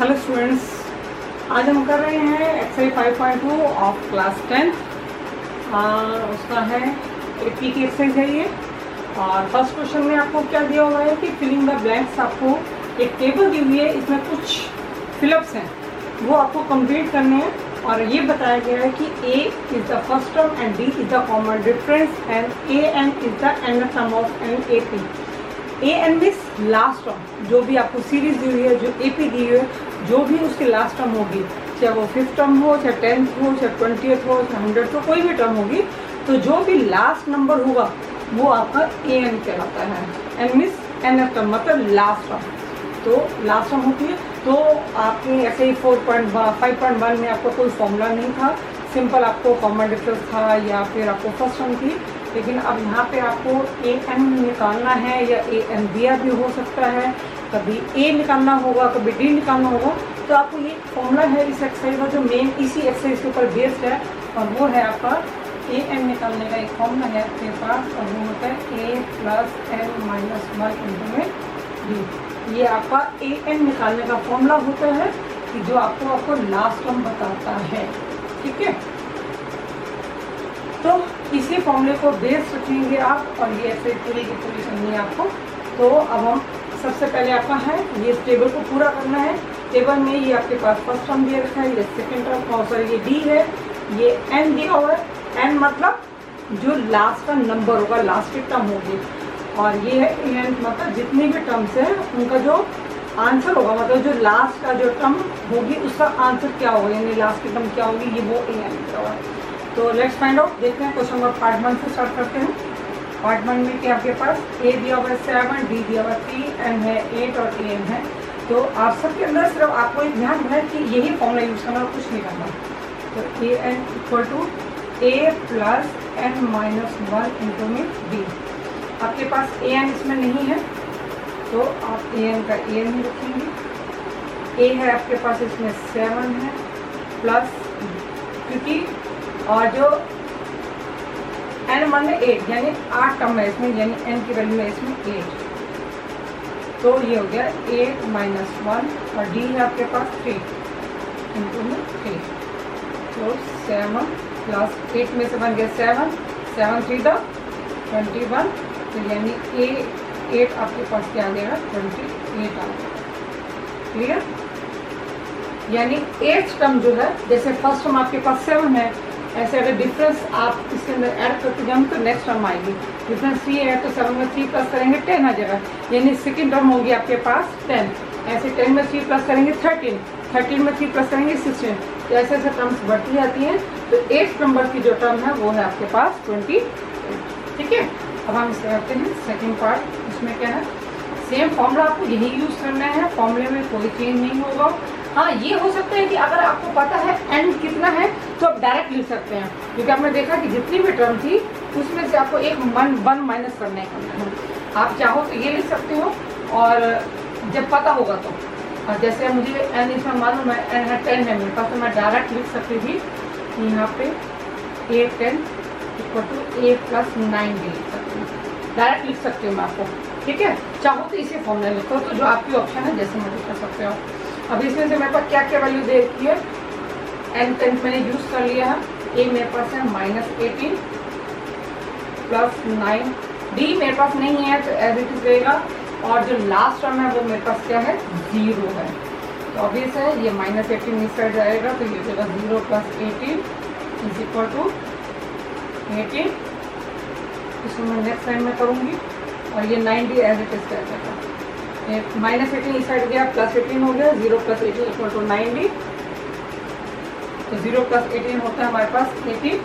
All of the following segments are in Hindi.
हेलो स्टूडेंट्स, आज हम कर रहे हैं एक्सरसाइज 5.2 ऑफ क्लास 10। उसका है एपी की एक्सरसाइज है ये। और फर्स्ट क्वेश्चन में आपको क्या दिया हुआ है कि फिलिंग द ब्लैंक्स। आपको एक टेबल दी हुई है, इसमें कुछ फिलअप्स हैं, वो आपको कंप्लीट करने हैं। और ये बताया गया है कि A is the first term and D is the common difference and A N is the N term of an A P. A N means last term, जो भी आपको सीरीज दी हुई है, जो ए पी दी हुई है, जो भी उसकी लास्ट टर्म होगी, चाहे वो 5th टर्म हो, चाहे 10th हो, चाहे 20th हो, चाहे 100th हो, कोई भी टर्म होगी, तो जो भी लास्ट नंबर होगा वो आपका ए एन कहलाता है। एन मीन्स एन टर्म मतलब लास्ट टर्म, तो लास्ट टर्म होती है। तो आपने ऐसे ही 5.1 में आपको कोई फॉर्मूला नहीं था, सिंपल आपको कॉमन डिफरेंस था या फिर आपको फर्स्ट टर्म थी। लेकिन अब यहाँ पे आपको ए एन निकालना है या ए एन दिया भी हो सकता है, कभी ए निकालना होगा, कभी डी निकालना होगा। तो आपको ये फॉर्मूला है इस एक्सरसाइज का, जो मेन इसी एक्सरसाइज के ऊपर बेस्ड है, और वो है आपका ए एन निकालने का एक फॉर्मूला है आपके पास, और वो होता है ए प्लस एन माइनस 1 इंटू में डी। ये आपका ए एन निकालने का फॉर्मूला होता है कि जो आपको लास्ट टर्म बताता है, ठीक है। तो इसी फॉर्मूले को बेस रखेंगे आप, और ये ऐसे पूरी की पूरी करनी है आपको। तो अब हम सबसे पहले आपका है ये इस टेबल को पूरा करना है। टेबल में ये आपके पास फर्स्ट टर्म दिया रखा है, ये सेकंड टर्म, सॉरी ये डी है, ये एन दिया हुआ है। एन मतलब जो लास्ट का नंबर होगा, लास्ट की टर्म होगी, और ये है एन मतलब जितनी भी टर्म्स हैं उनका जो आंसर होगा, मतलब जो लास्ट का जो टर्म होगी उसका आंसर क्या होगा, यानी लास्ट की टर्म क्या होगी, ये वो ए एन दिया हुआ है। तो लेट्स फाइंड आउट। देखते हैं क्वेश्चन नंबर पार्ट 1 से स्टार्ट करते हैं। पार्ट 1 में क्या आपके पास ए दिया हुआ है 7, डी दिया हुआ 3, एन है 8 और ए एन है। तो आप सबके अंदर सिर्फ आपको एक ध्यान है कि यही फॉर्मूला यूज करना, कुछ नहीं करना। तो a N equal to A plus N minus 1 into में डी। आपके पास ए एन इसमें नहीं है, तो आप ए एन का ए एन ही रखेंगे। ए है आपके पास इसमें 7 है, प्लस क्योंकि और जो एन मान में 8 यानी 8 टर्म है इसमें, यानी एन की वैल्यू है इसमें 8, तो ये हो गया 8 माइनस 1, और डी है आपके पास 3 इंटू में 3, तो 7 प्लस 8 में से बन गया 7, 7 3 द 21, तो यानी 8 आपके पास क्या आ जाएगा 28 आ गया। क्लियर? यानी 8th टर्म जो है, जैसे फर्स्ट टर्म आपके पास 7 है, ऐसे अगर डिफरेंस आप इसके अंदर ऐड करते जाएंगे तो नेक्स्ट टर्म आएगी। डिफरेंस 3 है तो 7 में 3 प्लस करेंगे 10 आ जाएगा, यानी सेकंड टर्म होगी आपके पास 10। ऐसे 10 में 3 प्लस करेंगे 13, 13 में 3 प्लस करेंगे 16, तो ऐसे ऐसे टर्म्स बढ़ती जाती हैं। तो 8th नंबर की जो टर्म है वो है आपके पास 28, ठीक है। अब हम इससे करते हैं सेकेंड पार्ट। इसमें क्या है, सेम फॉर्मूला आपको यही यूज करना है, फॉर्मूले में कोई चेंज नहीं होगा। हाँ, ये हो सकता है कि अगर आपको पता है एन कितना है तो आप डायरेक्ट लिख सकते हैं, क्योंकि आपने देखा कि जितनी भी टर्म थी उसमें से आपको एक 1 माइनस करने का है। आप चाहो तो ये लिख सकते हो, और जब पता होगा तो, और जैसे मुझे एन इसमें मालूम है एन है 10 है मेरे पास, तो मैं डायरेक्ट लिख सकती थी यहाँ पे A 10 equal to A plus 9 D लिख सकती हूँ, डायरेक्ट लिख सकती हूँ मैं आपको, ठीक है। चाहो तो इसी फॉर्मूला लिखो, तो जो आपकी ऑप्शन है जैसे मर्जी कर सकते हो। अब इसमें से मेरे पास क्या क्या वैल्यू दे रखी है, एन 10 मैंने यूज कर लिया है, ए मेरे पास है -18 प्लस 9, डी मेरे पास नहीं है तो एज इट इज रहेगा, और जो लास्ट टर्म है वो मेरे पास क्या है 0 है, तो ऑब्वियस है ये -18 इस साइड जाएगा, तो ये हो जाएगा 0 प्लस 18 इज इक्वल टू 18। इसको मैं नेक्स्ट टाइम में करूँगी, और ये 90 एज इट इज कर देगा, -18 इस साइड गया, प्लस 18 हो गया, 0 प्लस 18 इक्वल टू 90, तो 0 प्लस 18 होता है हमारे पास 18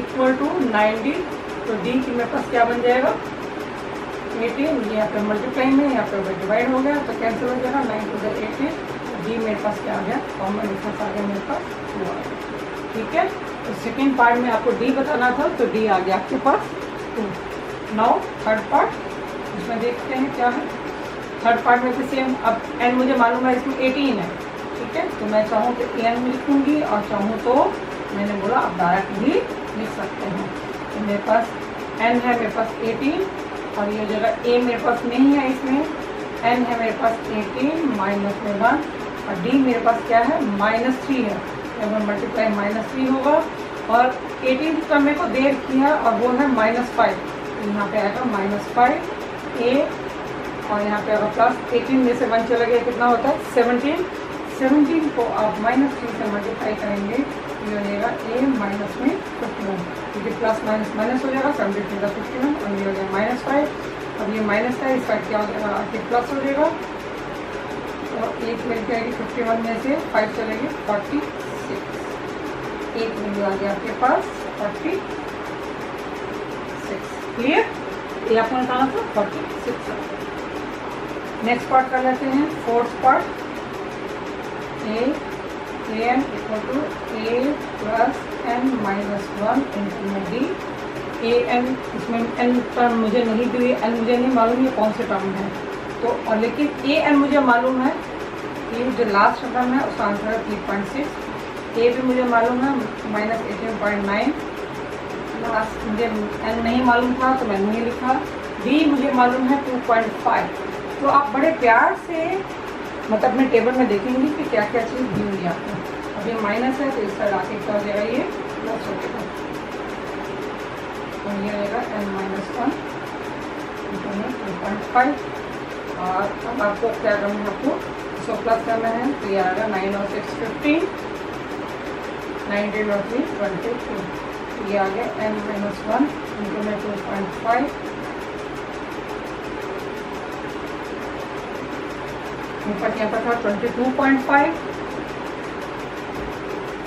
इक्वल टू 90। तो डी की मेरे पास क्या बन जाएगा 18, ये यहाँ पे मल्टीप्लाई में यहाँ पे डिवाइड हो गया, तो कैंसिल हो जाएगा 9 टू द 18। डी मेरे पास क्या आ गया, कॉमन डिफरेंस आ गया मेरे पास 2 आ गया, ठीक है। तो सेकेंड पार्ट में आपको डी बताना था, तो डी आ गया आपके पास 2। नाउ थर्ड पार्ट, इसमें देखते हैं क्या है। थर्ड पार्ट में भी सेम, अब एन मुझे मालूम है इसमें 18 है, ठीक है, तो मैं चाहूँ तो एन में लिखूँगी, और चाहूँ तो मैंने बोला आप डायरेक्ट भी लिख सकते हैं। तो मेरे पास एन है मेरे पास 18, और ये जगह ए मेरे पास नहीं है, इसमें एन है मेरे पास 18 माइनस में 1, और डी मेरे पास क्या है -3 है, यहाँ मल्टीप्लाई -3 होगा और 18 टर्म मेरे को दे किया और वो है -5, तो यहाँ पे आएगा -5 ए और यहाँ पे अगर प्लस 18 में से 1 चला गया कितना होता है 17 को आप -3 से मल्टीप्लाई करेंगे तो ये हो जाएगा ए माइनस में 51, क्योंकि प्लस माइनस माइनस हो जाएगा 17 का 51 और ये हो जाएगा -5, अब ये माइनस का इस साइड क्या हो जाएगा आके प्लस हो जाएगा और एक मिल जाएगी 51 में से 5 चलेगी 46, एक वैल्यू आ गया आपके पास 46। क्लियर, ये आपको निकालना था 46। नेक्स्ट पार्ट कर लेते हैं, fourth part A N equal to A plus N minus 1 into D. A N, इसमें एन टर्म मुझे नहीं दी, एन मुझे नहीं मालूम ये कौन से टर्म है, तो और लेकिन ए एन मुझे मालूम है, ये जो लास्ट टर्म है उसका आंसर है 3.6। ए भी मुझे मालूम है -18.9, लास्ट मुझे एन नहीं मालूम था तो मैंने नहीं लिखा। डी मुझे मालूम है 2.5। तो आप बड़े प्यार से मतलब अपने टेबल में देखेंगे कि क्या क्या चीज़ दी हुई है आपको। अब ये माइनस है तो इस साइड आके क्या हो जाएगा, ये प्लस हो जाएगा, तो ये रहेगा n-1 2.5। और अब आपको क्या करना है, आपको इसको प्लस करना है, तो ये आएगा 9 और 6 15, 19 और 3 22, तो ये आ गया n-1 इंटू में 2.5 ऊपर यहाँ पर था 22.5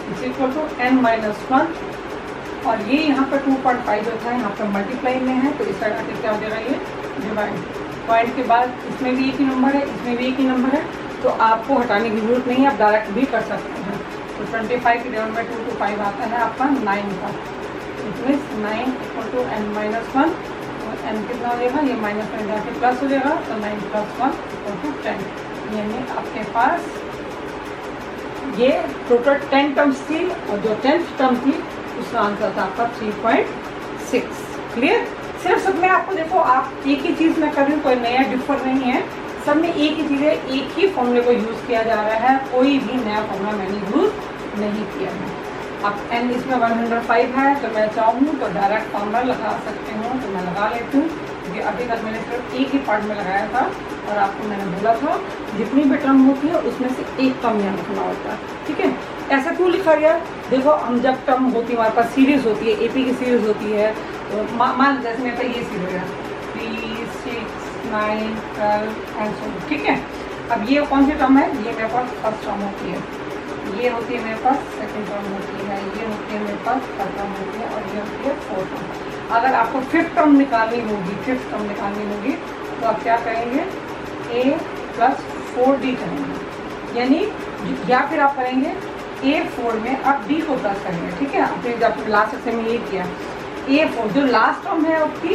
इज इक्वल टू n-1 और ये यहाँ पर 2.5 जो था यहाँ पर मल्टीप्लाई में है, तो इस साइड आके क्या हो जाएगा, ये डिवाइड। पॉइंट के बाद इसमें भी एक ही नंबर है, इसमें भी एक ही नंबर है, तो आपको हटाने की जरूरत नहीं है, आप डायरेक्ट भी कर सकते हैं। तो 25 की डिवाइड बाई 2 to 5 आता है आपका 9 का, it means 9 equal to n-1 और n कितना हो जाएगा, ये माइनस में जाके प्लस हो जाएगा, तो 9 + 1 इक्वल टू 10। यानी आपके पास ये टोटल 10 टर्म्स थी और जो 10th टर्म थी उसका आंसर था आपका 3.6। क्लियर, सिर्फ सब में आपको देखो, आप एक ही चीज़ में कर रही हूँ, कोई नया डिफर नहीं है, सब में एक ही चीज़ है, एक ही फॉर्मूले को यूज़ किया जा रहा है, कोई भी नया फॉर्मूला मैंने यूज़ नहीं किया है। अब n इसमें 105 है तो मैं चाहूँ तो डायरेक्ट फॉर्मूला लगा सकती हूँ, तो मैं लगा लेती हूँ, क्योंकि अभी तक मैंने सिर्फ एक ही पार्ट में लगाया था और आपको मैंने बोला था जितनी भी टर्म होती है उसमें से एक टर्म यहाँ लिखना होता है। ठीक है, ऐसा क्यों लिखा गया, देखो हम जब टर्म होती है हमारे पास सीरीज होती है, एपी की सीरीज होती है, तो मान जैसे मेरे पास ये सीरीज है 3, 6, 9, 12 एंड सो। ठीक है, अब ये कौन सी टर्म है, ये मेरे पास फर्स्ट टर्म होती है, ये होती है मेरे पास सेकंड टर्म होती है, ये होती है मेरे पास थर्ड टर्म होती है और ये होती है फोर्थ टर्म। अगर आपको फिफ्थ टर्म निकालनी होगी तो आप क्या करेंगे, a + 4d करेंगे, यानी या फिर आप करेंगे a4 में आप d को प्लस करेंगे। ठीक है, आपने जब लास्ट सेक्शन में ये किया, a4 जो लास्ट टर्म है आपकी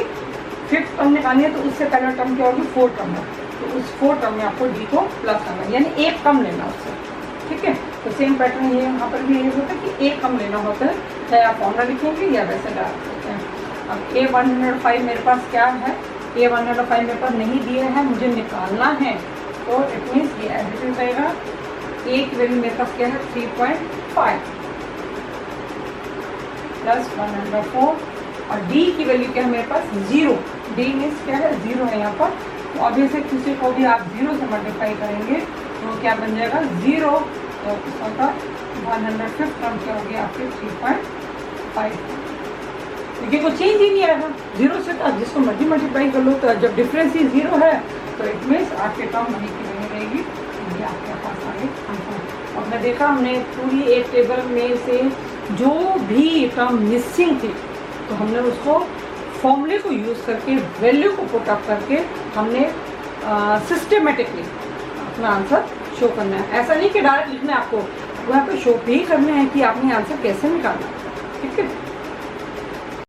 फिफ्थ टर्म निकालनी है, तो उससे पहला टर्म क्या होगी, फोर्थ टर्म है, तो उस फोर्थ टर्म में आपको d को प्लस करना है, यानी एक कम लेना उससे। ठीक है, तो सेम पैटर्न ये यहाँ पर भी यही होता है कि एक कम लेना होता है, चाहे आप फॉर्मूला लिखेंगे या वैसे डाल सकते हैं। अब a105 मेरे पास क्या है, a105 मेरे पास नहीं दिया है, मुझे निकालना है, तो इट मीन्स ये एडिटिव रहेगा। a की वैल्यू मेरे पास क्या है 3.5 + 104 और d की वैल्यू क्या है मेरे पास 0, d मीन्स क्या है 0 है यहाँ पर, तो अभी से किसी को भी आप 0 से मल्टीप्लाई करेंगे तो क्या बन जाएगा 0, तो उसका 105 टर्म क्या हो गया आपके 3.5, क्योंकि कोई चेंज ही नहीं आएगा 0 से, तो जिसको मर्जी मल्टीप्लाई कर लो, तो जब डिफरेंस ही 0 है तो इट मीन्स आपके टर्म वहीं की वहीं रहेगी, ये आपके पास आगे आंसर। और मैं देखा हमने पूरी एक टेबल में से जो भी टर्म मिसिंग थी तो हमने उसको फॉर्मूले को यूज़ करके वैल्यू को पुट अप करके हमने सिस्टमेटिकली अपना आंसर शो करना है। ऐसा नहीं कि डायरेक्ट लिखना है, आपको वहाँ पे शो भी करना है कि आपने आंसर कैसे निकालना है। ठीक है।